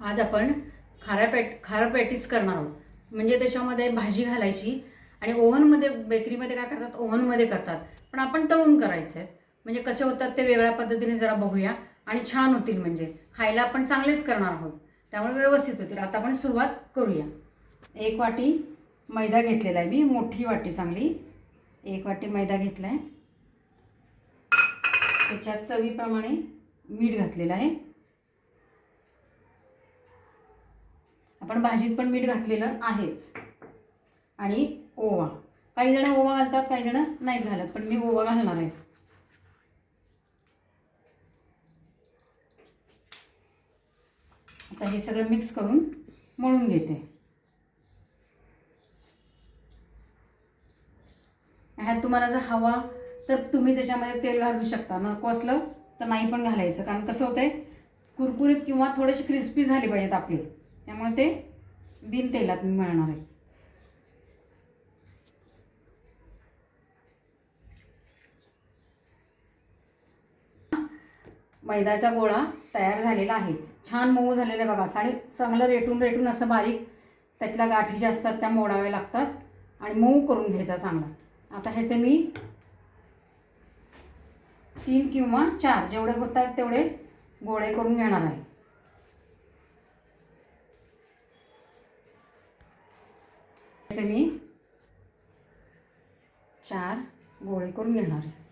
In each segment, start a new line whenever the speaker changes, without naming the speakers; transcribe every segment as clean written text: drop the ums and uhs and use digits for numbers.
आज आपण खारं पॅटीस करणार आहोत. म्हणजे त्याच्यामध्ये भाजी घालायची आणि ओव्हनमध्ये बेकरीमध्ये काय करतात, ओव्हनमध्ये करतात, पण आपण तळून करायचं आहे. म्हणजे कसे होतात ते वेगळ्या पद्धतीने जरा बघूया आणि छान होतील. म्हणजे खायला आपण चांगलेच करणार आहोत, त्यामुळे व्यवस्थित होतील. आता आपण सुरुवात करूया. 1 वाटी मैदा घेतलेला आहे मी, मोठी वाटी चांगली. 1 वाटी मैदा घेतला आहे. त्याच्यात चवीप्रमाणे मीठ घातलेलं आहे. आपण भाजीत पण मीठ घातलेलं आहेच. आणि ओवा, काही जण ओवा घालतात, काही जण नाही घालत, पण मी ओवा घालणार आहे. आता हे सगळं मिक्स करून मळून घेते. ह्यात तुम्हाला जर हवा तर तुम्ही त्याच्यामध्ये तेल घालू शकता, नको असलं तर नाही पण घालायचं. कारण कसं होतंय, कुरकुरीत किंवा थोडेसे क्रिस्पी झाले पाहिजेत आपले, त्यामुळे ते बिन तेलात मी मळणार आहे. मैद्याचा गोळा तयार झालेला आहे. छान मऊ झालेला आहे बघा. आणि चांगलं रेटून रेटून असं बारीक त्यातल्या गाठी ज्या असतात त्या मोडाव्या लागतात आणि मऊ करून घ्यायचा चांगला. आता ह्याचे मी 3 किंवा 4 जेवढे होत आहेत तेवढे गोळे करून घेणार आहे. ह्याचे मी 4 गोळे करून घेणार आहे.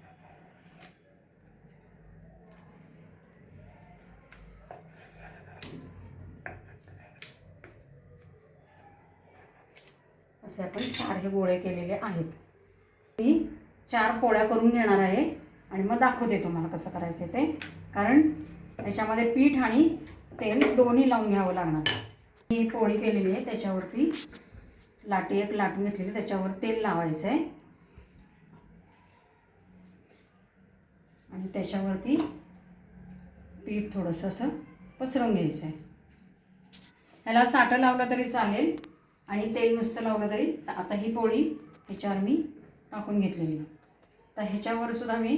असे आपण 4 हे गोळे केलेले आहेत. मी 4 पोळ्या करून घेणार आहे आणि मग दाखवते तुम्हाला कसं करायचं ते. कारण याच्यामध्ये पीठ आणि तेल दोन्ही लावून घ्यावं लागणार. ही पोळी केलेली आहे, त्याच्यावरती लाटी एक लाटून घेतलेली, त्याच्यावर तेल लावायचं आहे आणि त्याच्यावरती पीठ थोडंसं असं पसरवून घ्यायचं आहे. ह्याला साठं लावलं तरी चालेल आणि तेल नुसतं लावलं तरी. आता ही पोळी ह्याच्यावर मी टाकून घेतलेली. तर ह्याच्यावर सुद्धा मी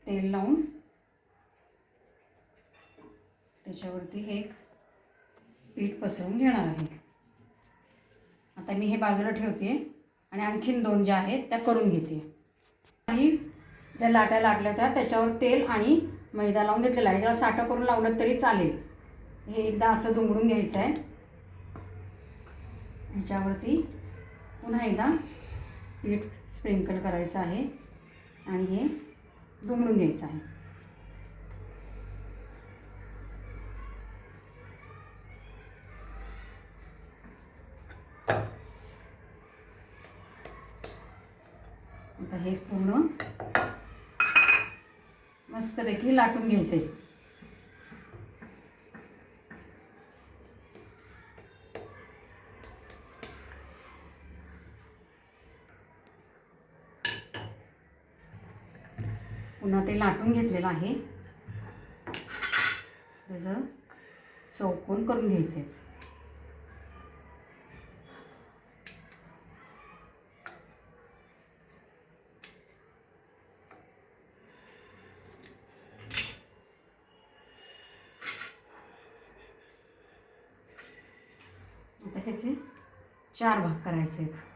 तेल लावून त्याच्यावरती एक पीठ पसरवून घेणार आहे. आता मी हे बाजूला ठेवते आणि आणखीन 2 ज्या आहेत त्या करून घेते. आणि ज्या लाट्या लाटल्या होत्या त्याच्यावर तेल आणि मैदा लावून घेतलेला आहे. ज्याला साठं करून लावलं तरी चालेल. हे एकदा असं दुमडून घ्यायचं आहे. ह्याच्यावरती पुन्हा एकदा पीठ स्प्रिंकल करायचं आहे आणि हे दुमडून घ्यायचं आहे. आता हे पूर्ण मस्तपैकी लाटून घ्यायचं आहे. पुन्हा ते लाटून घेतलेलं आहे, त्याचं चौकोन करून घ्यायचे. आता ह्याचे 4 भाग करायचे आहेत.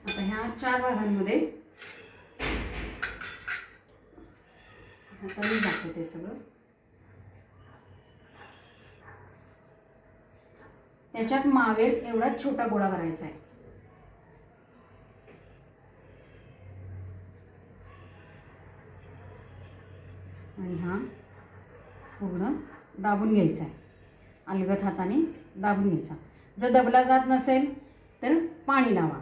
आता ह्या 4 भागांमध्ये आता मी दाखवते सगळं. त्याच्यात मावेल एवढा छोटा गोळा करायचा आहे. आणि हा पूर्ण दाबून घ्यायचा आहे. अलगद हाताने दाबून घ्यायचा. जर दबला जात नसेल तर पाणी लावा.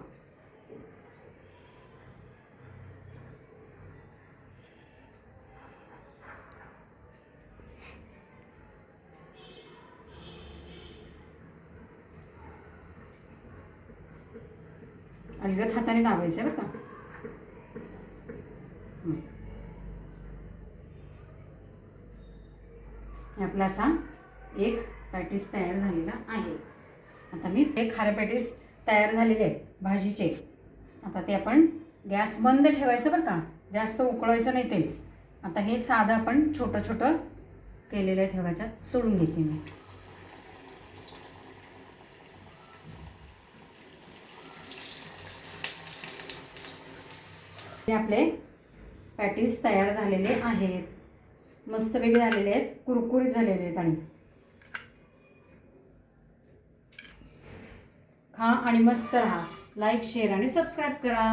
अलगद हाताने दाबायचं आहे बरं का. आपला असा एक पॅटीस तयार झालेला आहे. आता मी ते खारे पॅटीस तयार झालेले आहेत भाजीचे. आता ते आपण गॅस बंद ठेवायचं बरं का, जास्त उकळायचं नाही तेल. आता हे साधं आपण छोटं छोटं केलेलं आहे ह्याच्यात सोडून घेते मी. हे आपले पॅटीस तयार झालेले आहेत, मस्तपैकी झालेले आहेत, कुरकुरीत झालेले आहेत. आणि खा आणि मस्त राहा. लाईक, शेअर आणि सबस्क्राईब करा.